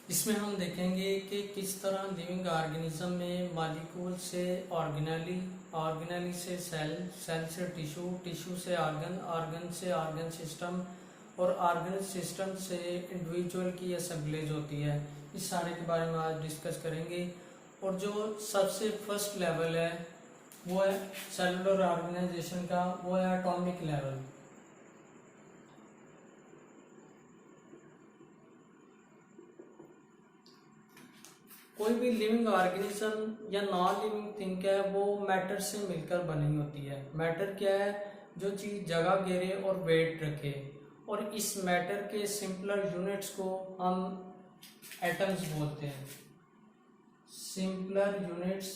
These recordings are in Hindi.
इसमें हम देखेंगे कि किस तरह लिविंग ऑर्गेनिज्म में मॉलिक्यूल से ऑर्गेनेली, ऑर्गेनेली से सेल, सेल से टिश्यू, टिश्यू से ऑर्गन, ऑर्गन से ऑर्गन सिस्टम और ऑर्गन सिस्टम से इंडिविजुअल की असेंबलेज होती है। इस सारे के बारे में आज डिस्कस करेंगे। और जो सबसे फर्स्ट लेवल है वो है सेलुलर ऑर्गेनाइजेशन का, वो है एटॉमिक लेवल। कोई भी लिविंग ऑर्गेनिज्म या नॉन लिविंग थिंग है वो मैटर से मिलकर बनी होती है। मैटर क्या है? जो चीज़ जगह घेरे और वेट रखे। और इस मैटर के सिंपलर यूनिट्स को हम एटम्स बोलते हैं। Simpler units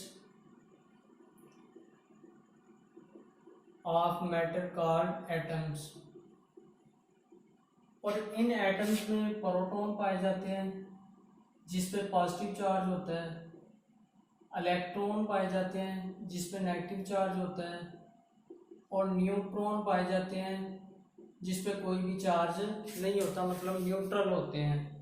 of matter called atoms. और इन एटम्स में प्रोटॉन पाए जाते हैं जिसपे पॉजिटिव चार्ज होता है, इलेक्ट्रॉन पाए जाते हैं जिसपे नेगेटिव चार्ज होता है, और न्यूट्रॉन पाए जाते हैं जिसपे कोई भी चार्ज नहीं होता, मतलब न्यूट्रल होते हैं।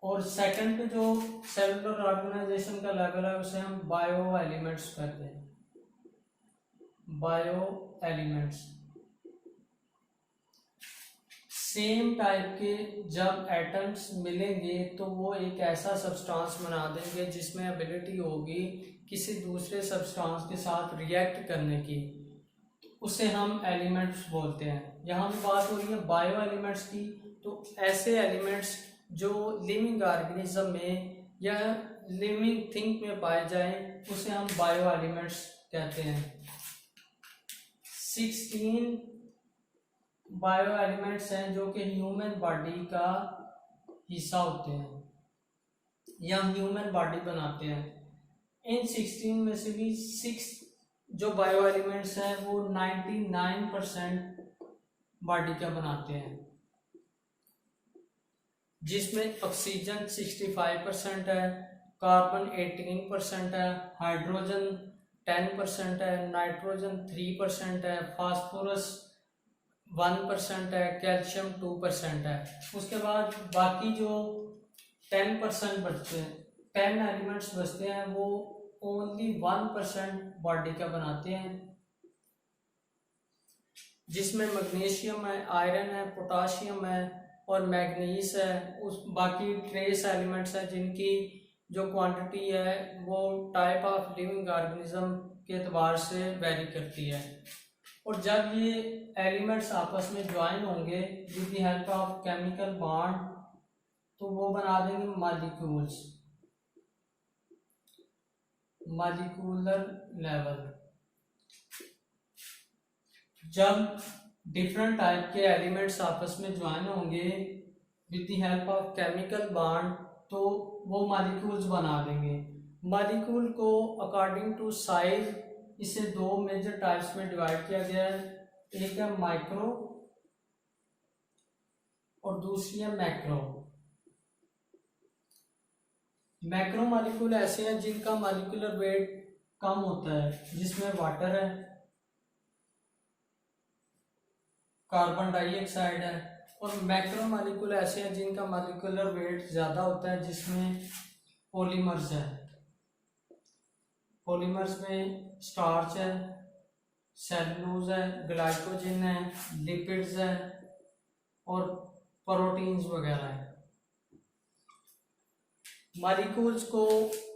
और सेकंड पे जो सेलुलर ऑर्गेनाइजेशन का लेवल है उसे हम बायो एलिमेंट्स कहते हैं। बायो एलिमेंट्स सेम टाइप के जब एटम्स मिलेंगे तो वो एक ऐसा सब्सटेंस बना देंगे जिसमें एबिलिटी होगी किसी दूसरे सब्सटेंस के साथ रिएक्ट करने की, उसे हम एलिमेंट्स बोलते हैं। यहाँ भी बात हो रही है बायो एलिमेंट्स की, तो ऐसे एलिमेंट्स जो लिविंग ऑर्गेनिज्म में या लिविंग थिंग में पाए जाएं उसे हम बायो एलिमेंट्स कहते हैं। 16 बायो एलिमेंट्स हैं जो कि ह्यूमन बॉडी का हिस्सा होते हैं या ह्यूमन बॉडी बनाते हैं। इन 16 में से भी 6 जो बायो एलिमेंट्स हैं वो 99% बॉडी का बनाते हैं, जिसमें ऑक्सीजन 65% है, कार्बन 18% है, हाइड्रोजन 10% है, नाइट्रोजन 3% है, फास्फोरस 1% है, कैल्शियम 2% है। उसके बाद बाकी जो 10% बचते हैं, 10 एलिमेंट्स बचते हैं, वो ओनली 1% बॉडी का बनाते हैं, जिसमें मैग्नीशियम है, आयरन है, पोटाशियम है और मैग्नीज है। उस बाकी ट्रेस एलिमेंट्स हैं जिनकी जो क्वांटिटी है वो टाइप ऑफ लिविंग ऑर्गेनिज्म के एतबार से वेरी करती है। और जब ये एलिमेंट्स आपस में ज्वाइन होंगे with the help of chemical bond तो वो बना देंगे मॉलिक्यूल्स। मॉलिक्यूलर लेवल जब डिफरेंट टाइप के एलिमेंट्स आपस में ज्वाइन होंगे with the help of chemical bond तो वो मॉलिक्यूल्स बना देंगे। मॉलिक्यूल को अकॉर्डिंग टू साइज इसे 2 मेजर टाइप्स में डिवाइड किया गया है। एक है माइक्रो और दूसरी है मैक्रो। मैक्रो मॉलिक्यूल ऐसे हैं जिनका मॉलिक्यूलर वेट कम होता है, जिसमें वाटर है, कार्बन डाइऑक्साइड है। और मैक्रो मॉलिक्यूल ऐसे हैं जिनका मॉलिक्यूलर वेट ज्यादा होता है, जिसमें पॉलीमर्स है। पॉलीमर्स में स्टार्च है, सेलुलोज है, ग्लाइकोजन है, लिपिड्स है और प्रोटीन्स वगैरह है। मॉलिक्यूल्स को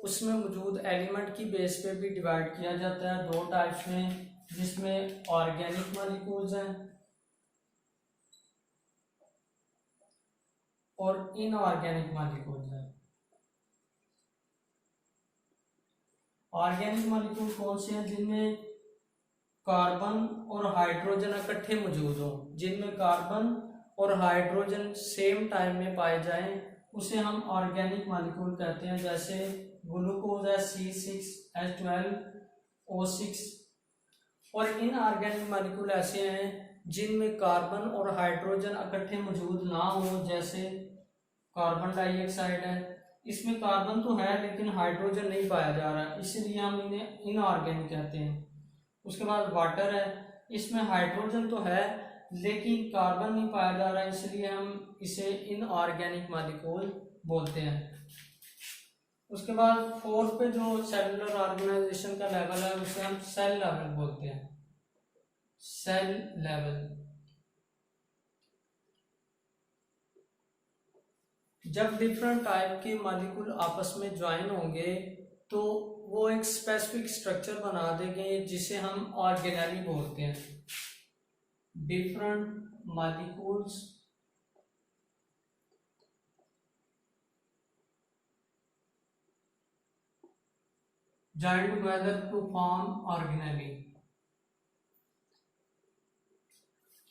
उसमें मौजूद एलिमेंट की बेस पे भी डिवाइड किया जाता है 2 टाइप्स में, जिसमें ऑर्गेनिक मॉलिक्यूल्स हैं और इनऑर्गेनिक मॉलिक्यूल्स हैं। ऑर्गेनिक मॉलिक्यूल कौन से हैं? जिनमें कार्बन और हाइड्रोजन इकट्ठे मौजूद हो, जिनमें कार्बन और हाइड्रोजन सेम टाइम में पाए जाएं उसे हम ऑर्गेनिक मॉलिक्यूल कहते हैं। जैसे ग्लूकोज है C6H12O6। और इनऑर्गेनिक मॉलिक्यूल ऐसे हैं जिनमें कार्बन और हाइड्रोजन इकट्ठे मौजूद ना हो, जैसे कार्बन डाइऑक्साइड है, इसमें कार्बन तो है लेकिन हाइड्रोजन नहीं पाया जा रहा है, इसलिए हम इन्हें इनऑर्गेनिक कहते हैं। उसके बाद वाटर है, इसमें हाइड्रोजन तो है लेकिन कार्बन नहीं पाया जा रहा है, इसलिए हम इसे इनऑर्गेनिक मॉलिक्यूल बोलते हैं। उसके बाद फोर्थ पे जो सेलुलर ऑर्गेनाइजेशन का लेवल है उसे हम सेल लेवल बोलते हैं, सेल लेवल। जब डिफरेंट टाइप के मॉलिक्यूल आपस में ज्वाइन होंगे तो वो एक स्पेसिफिक स्ट्रक्चर बना देंगे जिसे हम ऑर्गेनेली बोलते हैं। Different molecules join together to form organelle,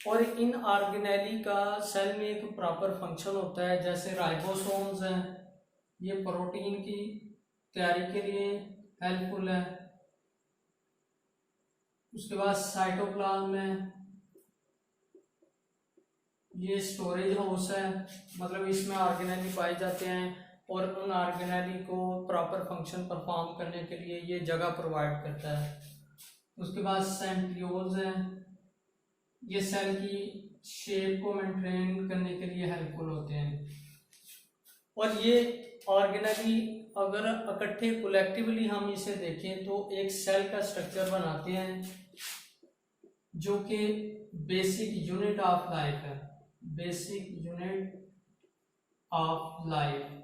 और इन ऑर्गेनेली का सेल में एक प्रॉपर फंक्शन होता है। जैसे राइबोसोम्स हैं, ये प्रोटीन की तैयारी के लिए हेल्पफुल है। उसके बाद साइटोप्लाज्म है, ये स्टोरेज हाउस है, मतलब इसमें ऑर्गेनेली पाए जाते हैं और उन ऑर्गेनेली को प्रॉपर फंक्शन परफॉर्म करने के लिए ये जगह प्रोवाइड करता है। उसके बाद सेंट्रियोल्स हैं, ये सेल की शेप को मेंटेन करने के लिए हेल्पफुल होते हैं। और ये ऑर्गेनेली अगर इकट्ठे कलेक्टिवली हम इसे देखें तो एक सेल का स्ट्रक्चर बनाते हैं जो कि बेसिक यूनिट ऑफ लाइफ है, basic unit of life.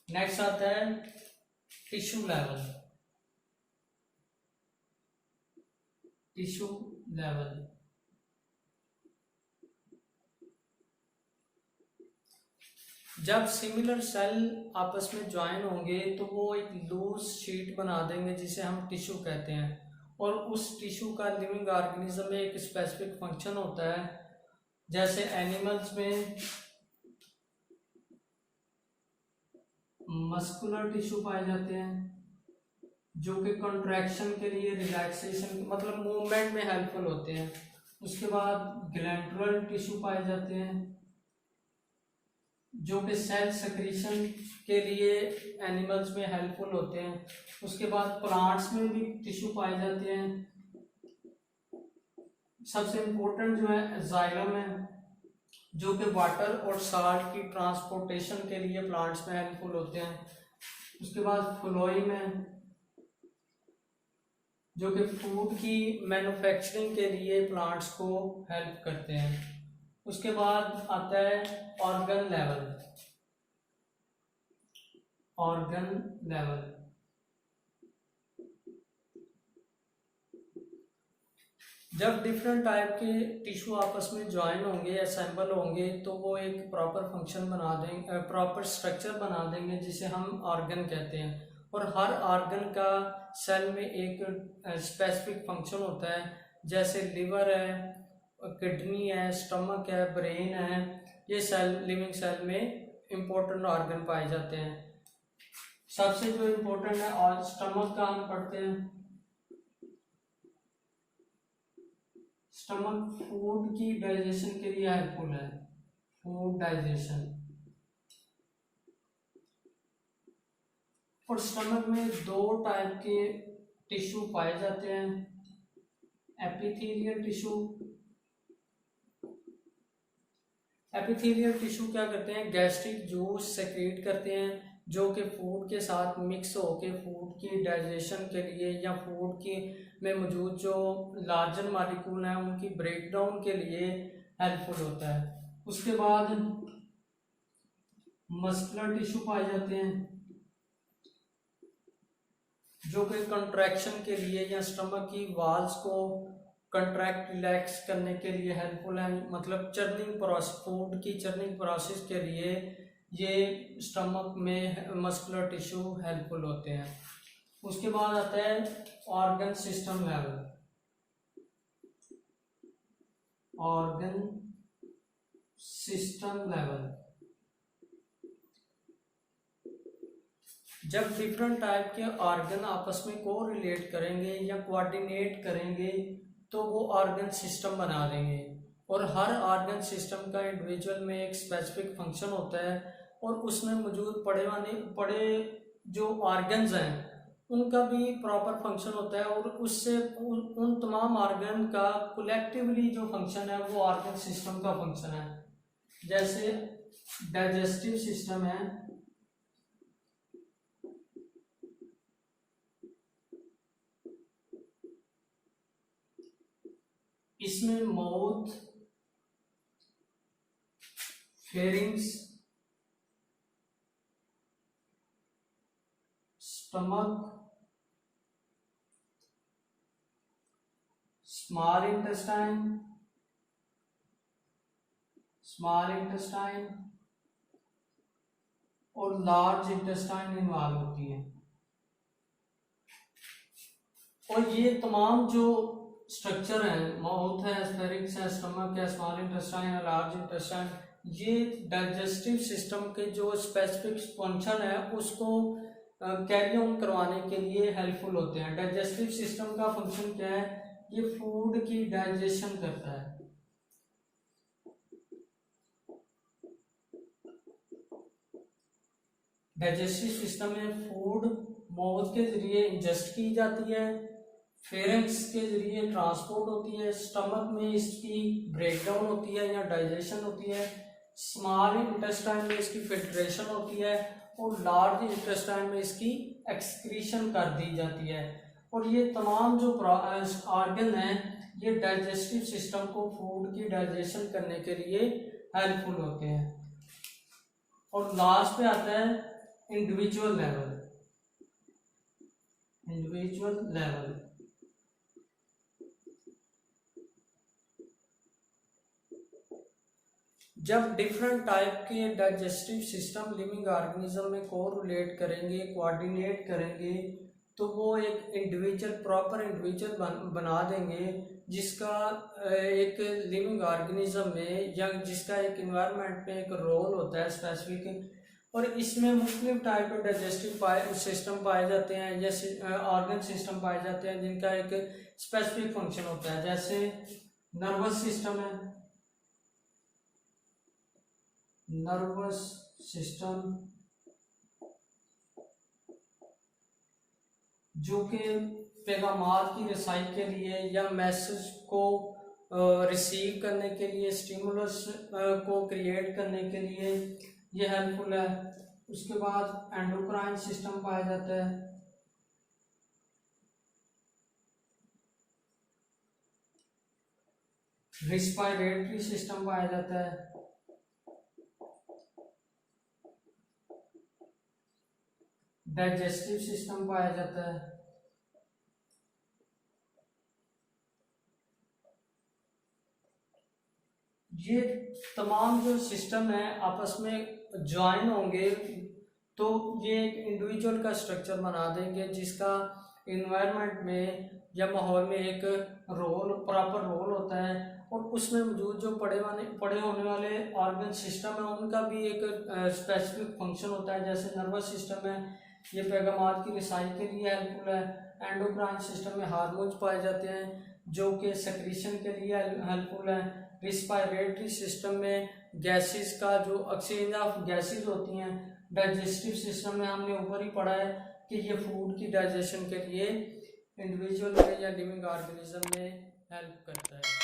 Next आता है टिश्यू लेवल, टिश्यू लेवल। जब सिमिलर सेल आपस में ज्वाइन होंगे तो वो एक लूज शीट बना देंगे जिसे हम टिश्यू कहते हैं, और उस टिश्यू का लिविंग ऑर्गेनिज्म में एक स्पेसिफिक फंक्शन होता है। जैसे एनिमल्स में मस्कुलर टिश्यू पाए जाते हैं जो कि कंट्रैक्शन के लिए, रिलैक्सेशन मतलब मूवमेंट में हेल्पफुल होते हैं। उसके बाद ग्लैंडुलर टिश्यू पाए जाते हैं जो कि सेल सेक्रीशन के लिए एनिमल्स में हेल्पफुल होते हैं। उसके बाद प्लांट्स में भी टिश्यू पाए जाते हैं। सबसे इम्पोर्टेंट जो है जाइलम है जो कि वाटर और साल्ट की ट्रांसपोर्टेशन के लिए प्लांट्स में हेल्पफुल होते हैं। उसके बाद फ्लोएम है जो कि फूड की मैन्युफैक्चरिंग के लिए प्लांट्स को हेल्प करते हैं। उसके बाद आता है ऑर्गन लेवल, ऑर्गन लेवल। जब डिफरेंट टाइप के टिश्यू आपस में ज्वाइन होंगे, असेंबल होंगे, तो वो एक प्रॉपर फंक्शन बना देंगे, प्रॉपर स्ट्रक्चर बना देंगे जिसे हम ऑर्गन कहते हैं। और हर ऑर्गन का सेल में एक स्पेसिफिक फंक्शन होता है। जैसे लिवर है, किडनी है, स्टमक है, ब्रेन है, ये सेल लिविंग सेल में इम्पोर्टेंट ऑर्गन पाए जाते हैं। सबसे जो इम्पोर्टेंट है और स्टमक का हम पढ़ते हैं। स्टमक फूड की डाइजेशन के लिए हेल्पफुल है, फूड डाइजेशन। और स्टमक में दो टाइप के टिश्यू पाए जाते हैं, एपिथेलियल टिश्यू। एपिथेलियल टिश्यू क्या करते हैं, गैस्ट्रिक जूस सेक्रेट करते हैं जो कि फूड के साथ मिक्स होके फूड की डाइजेशन के लिए या फूड की में मौजूद जो लार्जर मॉलिक्यूल हैं उनकी ब्रेकडाउन के लिए हेल्पफुल होता है। उसके बाद मस्कुलर टिश्यू पाए जाते हैं जो कि कंट्रैक्शन के लिए या स्टमक की वॉल्स को कंट्रैक्ट रिलैक्स करने के लिए हेल्पफुल है। मतलब चर्निंग प्रोसेस, फूड की चर्निंग प्रोसेस के लिए ये स्टमक में मस्कुलर टिश्यू हेल्पफुल होते हैं। उसके बाद आता है organ system level, organ system level. जब डिफरेंट टाइप के ऑर्गन आपस में कोरिलेट करेंगे या कोऑर्डिनेट करेंगे तो वो ऑर्गन सिस्टम बना देंगे। और हर ऑर्गन सिस्टम का इंडिविजुअल में एक स्पेसिफिक फंक्शन होता है और उसमें मौजूद पड़े जो ऑर्गन्स हैं उनका भी प्रॉपर फंक्शन होता है। और उससे उन तमाम ऑर्गन का कलेक्टिवली जो फंक्शन है वो ऑर्गन सिस्टम का फंक्शन है। जैसे डाइजेस्टिव सिस्टम है, इसमें mouth, pharynx, stomach, small intestine और लार्ज इंटेस्टाइन इन्वॉल्व होती है। और ये तमाम जो स्ट्रक्चर है, माउथ है, फेरिंग्स है, स्टमक है, स्मॉल इंटेस्टाइन है, लार्ज इंटेस्टाइन, ये डाइजेस्टिव सिस्टम के जो स्पेसिफिक फंक्शन है उसको कैरी ऑन करवाने के लिए हेल्पफुल होते हैं। डाइजेस्टिव सिस्टम का फंक्शन क्या है? ये फूड की डाइजेशन करता है। डाइजेस्टिव सिस्टम में फूड माउथ के जरिए इंजेस्ट की जाती है, फेरेंक्स के जरिए ट्रांसपोर्ट होती है, स्टमक में इसकी ब्रेकडाउन होती है या डाइजेशन होती है, स्मॉल इंटेस्टाइन में इसकी फिल्ट्रेशन होती है और लार्ज इंटेस्टाइन में इसकी एक्सक्रीशन कर दी जाती है। और ये तमाम जो ऑर्गन हैं ये डाइजेस्टिव सिस्टम को फूड की डाइजेशन करने के लिए हेल्पफुल होते हैं। और लास्ट पे आता है इंडिविजुअल लेवल। जब डिफरेंट टाइप के डाइजेस्टिव सिस्टम लिविंग ऑर्गेनिज्म में कोरिलेट करेंगे, कोऑर्डिनेट करेंगे, तो वो एक इंडिविजुअल, प्रॉपर इंडिविजुअल बना देंगे जिसका एक लिविंग ऑर्गेनिज्म में या जिसका एक इन्वायरमेंट में एक रोल होता है स्पेसिफिक। और इसमें मुख्तलिफ टाइप के डाइजेस्टिव सिस्टम पाए जाते हैं, जैसे ऑर्गन सिस्टम पाए जाते हैं जिनका एक स्पेसिफिक फंक्शन होता है। जैसे नर्वस सिस्टम है, नर्वस सिस्टम जो कि पैगामात की रसाई के लिए या मैसेज को रिसीव करने के लिए, स्टिमुलस को क्रिएट करने के लिए ये हेल्पफुल है। उसके बाद एंडोक्राइन सिस्टम पाया जाता है, रिस्पायरेटरी सिस्टम पाया जाता है, डाइजेस्टिव सिस्टम पाया जाता है। ये तमाम जो सिस्टम है आपस में ज्वाइन होंगे तो ये एक इंडिविजुअल का स्ट्रक्चर बना देंगे जिसका इन्वायरमेंट में या माहौल में एक रोल, प्रॉपर रोल होता है। और उसमें मौजूद जो पड़े होने वाले ऑर्गन सिस्टम है उनका भी एक स्पेसिफिक फंक्शन होता है। जैसे नर्वस सिस्टम है, ये पैगामात की रिसाई के लिए हेल्पफुल है। एंडोक्राइन सिस्टम में हार्मोन्स पाए जाते हैं जो कि सेक्रीशन के लिए हेल्पफुल है। रिस्पायरेटरी सिस्टम में गैसेस का जो एक्सचेंज ऑफ गैसेस होती हैं। डाइजेस्टिव सिस्टम में हमने ऊपर ही पढ़ा है कि ये फूड की डाइजेशन के लिए इंडिविजुअल में या लिविंग ऑर्गेनिज्म में हेल्प करता है।